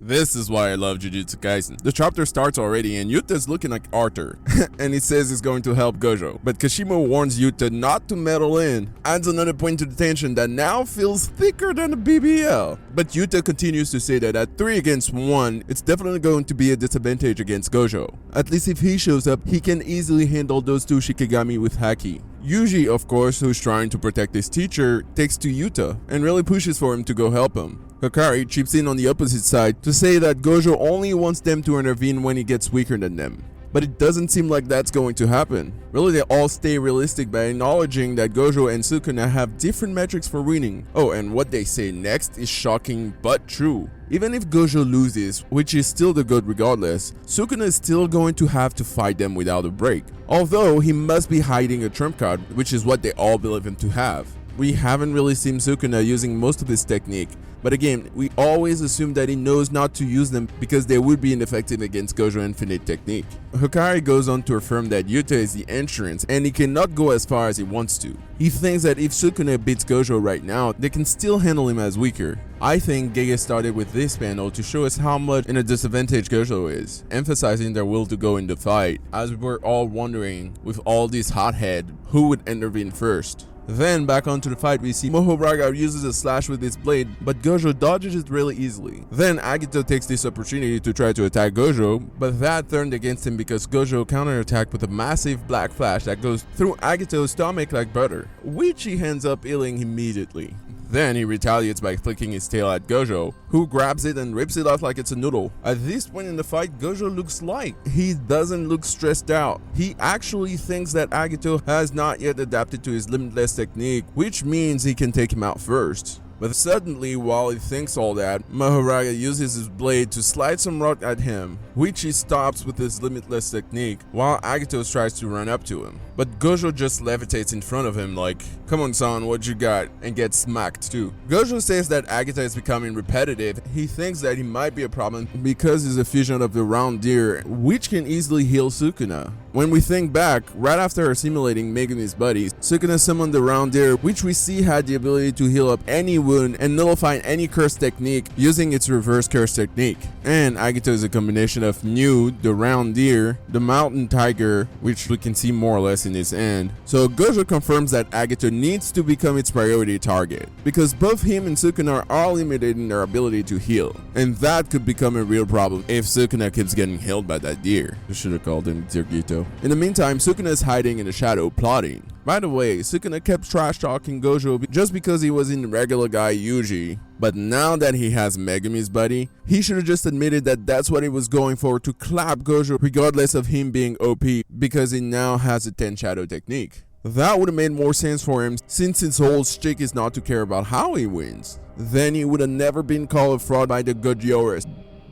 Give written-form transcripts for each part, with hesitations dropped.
This is why I love Jujutsu Kaisen. The chapter starts already and Yuta's looking like Arthur, and he says he's going to help Gojo. But Kashimo warns Yuta not to meddle in, adds another point to the tension that now feels thicker than the BBL. But Yuta continues to say that at 3 against 1, it's definitely going to be a disadvantage against Gojo. At least if he shows up, he can easily handle those 2 Shikigami with Haki. Yuji, of course, who's trying to protect his teacher, takes to Yuta and really pushes for him to go help him. Hikari chips in on the opposite side to say that Gojo only wants them to intervene when he gets weaker than them. But it doesn't seem like that's going to happen. Really, they all stay realistic by acknowledging that Gojo and Sukuna have different metrics for winning. Oh, and what they say next is shocking but true. Even if Gojo loses, which is still the GOAT regardless, Sukuna is still going to have to fight them without a break. Although he must be hiding a trump card, which is what they all believe him to have. We haven't really seen Sukuna using most of his technique, but again, we always assume that he knows not to use them because they would be ineffective against Gojo Infinite technique. Hikari goes on to affirm that Yuta is the entrance and he cannot go as far as he wants to. He thinks that if Sukuna beats Gojo right now, they can still handle him as weaker. I think Gege started with this panel to show us how much in a disadvantage Gojo is, emphasizing their will to go in the fight, as we were all wondering, with all these hothead, who would intervene first. Then back onto the fight, we see Mohobraga uses a slash with his blade, but Gojo dodges it really easily. Then Agito takes this opportunity to try to attack Gojo, but that turned against him because Gojo counterattacked with a massive black flash that goes through Agito's stomach like butter, which he ends up healing immediately. Then he retaliates by flicking his tail at Gojo, who grabs it and rips it off like it's a noodle. At this point in the fight, Gojo looks light. He doesn't look stressed out. He actually thinks that Agito has not yet adapted to his limitless technique, which means he can take him out first. But suddenly, while he thinks all that, Mahoraga uses his blade to slide some rock at him, which he stops with his limitless technique, while Agito tries to run up to him. But Gojo just levitates in front of him like, "Come on son, what you got?" and gets smacked too. Gojo says that Agito is becoming repetitive. He thinks that he might be a problem because he's a fusion of the round deer, which can easily heal Sukuna. When we think back, right after assimilating Megumi's buddies, Sukuna summoned the round deer, which we see had the ability to heal up any wound and nullify any curse technique using its reverse curse technique. And Agito is a combination of New, the round deer, the mountain tiger, which we can see more or less in his end. So Gojo confirms that Agito needs to become its priority target, because both him and Sukuna are limited in their ability to heal, and that could become a real problem if Sukuna keeps getting healed by that deer. I should have called him Zirgito. In the meantime, Sukuna is hiding in the shadow, plotting. By the way, Sukuna kept trash talking Gojo just because he was in the regular guy Yuji. But now that he has Megumi's buddy, he should have just admitted that that's what he was going for, to clap Gojo regardless of him being OP, because he now has a 10 shadow technique. That would have made more sense for him, since his whole shtick is not to care about how he wins. Then he would have never been called a fraud by the Gojoers.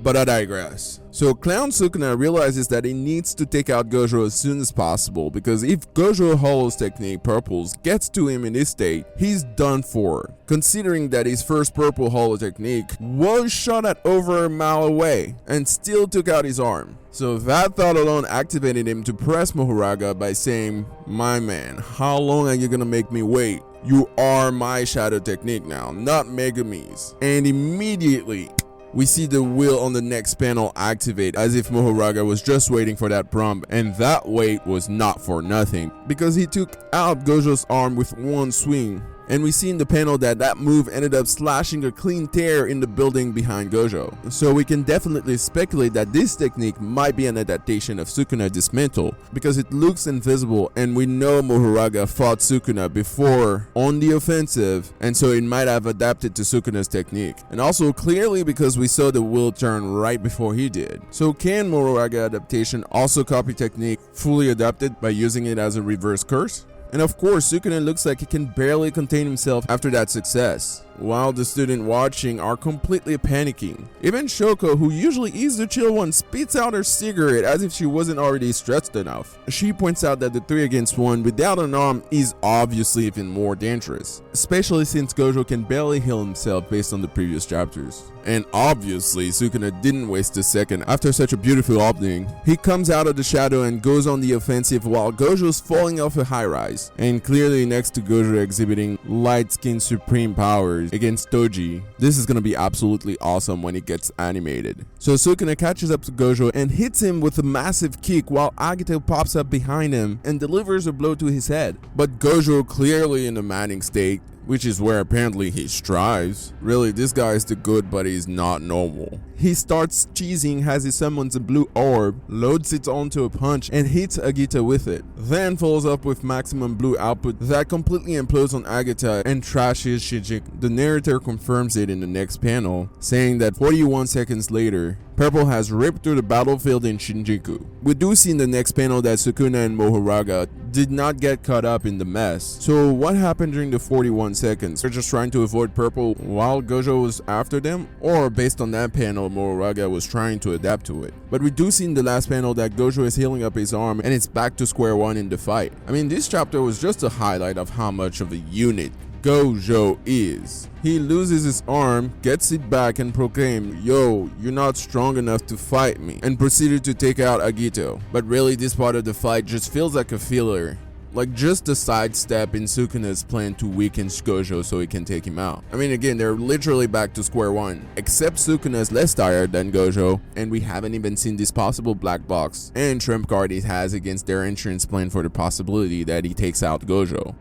But I digress. So Clown Sukuna realizes that he needs to take out Gojo as soon as possible, because if Gojo Hollow's technique purples gets to him in this state, he's done for, considering that his first purple hollow technique was shot at over a mile away and still took out his arm. So that thought alone activated him to press Mahoraga by saying, "My man, how long are you gonna make me wait? You are my shadow technique now, not Megumi's." And immediately we see the wheel on the next panel activate, as if Mahoraga was just waiting for that prompt, and that wait was not for nothing, because he took out Gojo's arm with one swing. And we see in the panel that that move ended up slashing a clean tear in the building behind Gojo. So we can definitely speculate that this technique might be an adaptation of Sukuna Dismantle, because it looks invisible, and we know Mahoraga fought Sukuna before on the offensive, and so it might have adapted to Sukuna's technique. And also clearly because we saw the wheel turn right before he did. So can Mahoraga adaptation also copy technique fully adapted by using it as a reverse curse? And of course, Sukuna looks like he can barely contain himself after that success, while the student watching are completely panicking. Even Shoko, who usually is the chill one, spits out her cigarette as if she wasn't already stressed enough. She points out that the 3 against 1 without an arm is obviously even more dangerous, especially since Gojo can barely heal himself based on the previous chapters. And obviously, Sukuna didn't waste a second after such a beautiful opening. He comes out of the shadow and goes on the offensive while Gojo's falling off a high rise, and clearly next to Gojo exhibiting light skin supreme powers. fighters against Toji. This is gonna be absolutely awesome when it gets animated. So Sukuna catches up to Gojo and hits him with a massive kick while Agito pops up behind him and delivers a blow to his head. But Gojo, clearly in a manic state, which is where apparently he strives. Really, this guy is the good, but he's not normal. He starts cheesing as he summons a blue orb, loads it onto a punch, and hits Agita with it. Then follows up with maximum blue output that completely implodes on Agita and trashes Shinjuku. The narrator confirms it in the next panel, saying that 41 seconds later, Purple has ripped through the battlefield in Shinjuku. We do see in the next panel that Sukuna and Mohoraga did not get caught up in the mess. So what happened during the 41 seconds? They're just trying to avoid Purple while Gojo was after them? Or based on that panel, Mohoraga was trying to adapt to it? But we do see in the last panel that Gojo is healing up his arm and it's back to square one in the fight. I mean, this chapter was just a highlight of how much of a unit Gojo is. He loses his arm, gets it back and proclaims, "Yo, you're not strong enough to fight me," and proceeded to take out Agito. But really, this part of the fight just feels like a filler. Like just a sidestep in Sukuna's plan to weaken Gojo so he can take him out. I mean, again, they're literally back to square one, except Sukuna's less tired than Gojo, and we haven't even seen this possible black box and trump card he has against their insurance plan for the possibility that he takes out Gojo.